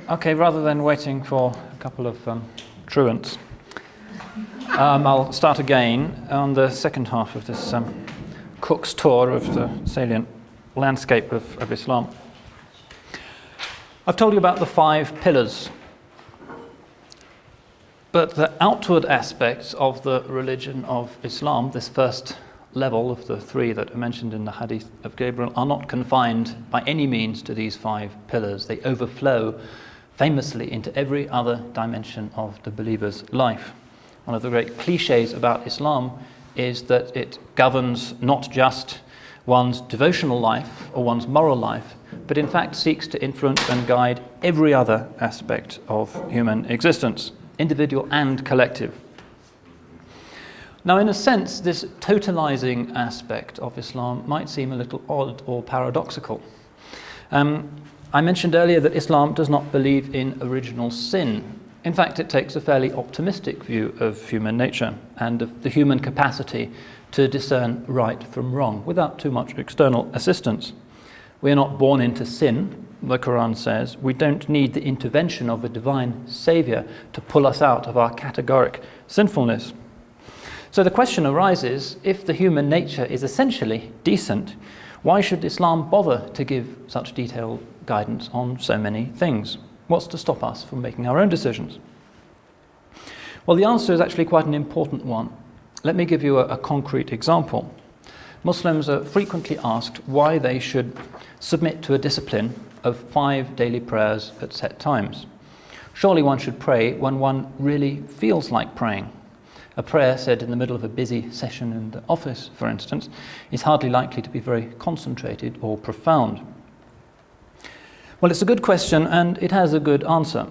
Okay, rather than waiting for a couple of truants, I'll start again on the second half of this Cook's tour of the salient landscape of Islam. I've told you about the 5 pillars, but the outward aspects of the religion of Islam, this first level of the 3 that are mentioned in the Hadith of Gabriel, are not confined by any means to these 5 pillars. They overflow famously into every other dimension of the believer's life. One of the great cliches about Islam is that it governs not just one's devotional life or one's moral life, but in fact seeks to influence and guide every other aspect of human existence, individual and collective. Now, in a sense, this totalizing aspect of Islam might seem a little odd or paradoxical. I mentioned earlier that Islam does not believe in original sin. In fact, it takes a fairly optimistic view of human nature and of the human capacity to discern right from wrong without too much external assistance. We are not born into sin, the Qur'an says. We don't need the intervention of a divine saviour to pull us out of our categoric sinfulness. So the question arises, if the human nature is essentially decent, why should Islam bother to give such detailed guidance on so many things? What's to stop us from making our own decisions? Well, the answer is actually quite an important one. Let me give you a concrete example. Muslims are frequently asked why they should submit to a discipline of 5 daily prayers at set times. Surely one should pray when one really feels like praying. A prayer said in the middle of a busy session in the office, for instance, is hardly likely to be very concentrated or profound. Well, it's a good question and it has a good answer.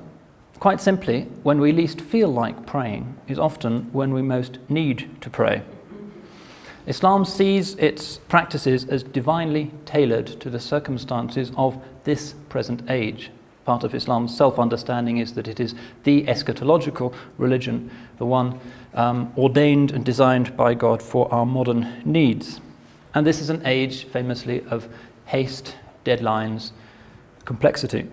Quite simply, when we least feel like praying is often when we most need to pray. Islam sees its practices as divinely tailored to the circumstances of this present age. Part of Islam's self-understanding is that it is the eschatological religion, the one ordained and designed by God for our modern needs. And this is an age, famously, of haste, deadlines, complexity.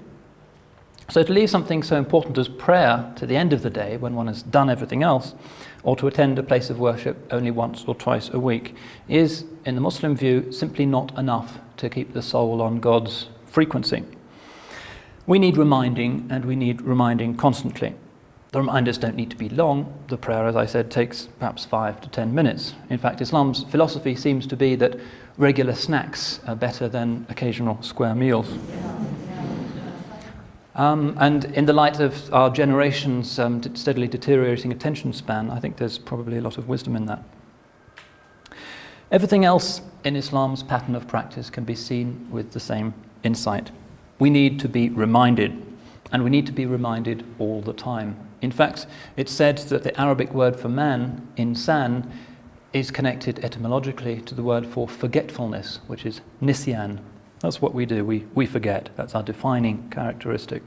So to leave something so important as prayer to the end of the day, when one has done everything else, or to attend a place of worship only once or twice a week, is, in the Muslim view, simply not enough to keep the soul on God's frequency. We need reminding, and we need reminding constantly. The reminders don't need to be long. The prayer, as I said, takes perhaps 5 to 10 minutes. In fact, Islam's philosophy seems to be that regular snacks are better than occasional square meals. And in the light of our generation's steadily deteriorating attention span, I think there's probably a lot of wisdom in that. Everything else in Islam's pattern of practice can be seen with the same insight. We need to be reminded, and we need to be reminded all the time. In fact, it's said that the Arabic word for man, insan, is connected etymologically to the word for forgetfulness, which is nisyan. That's what we do, we forget. That's our defining characteristic.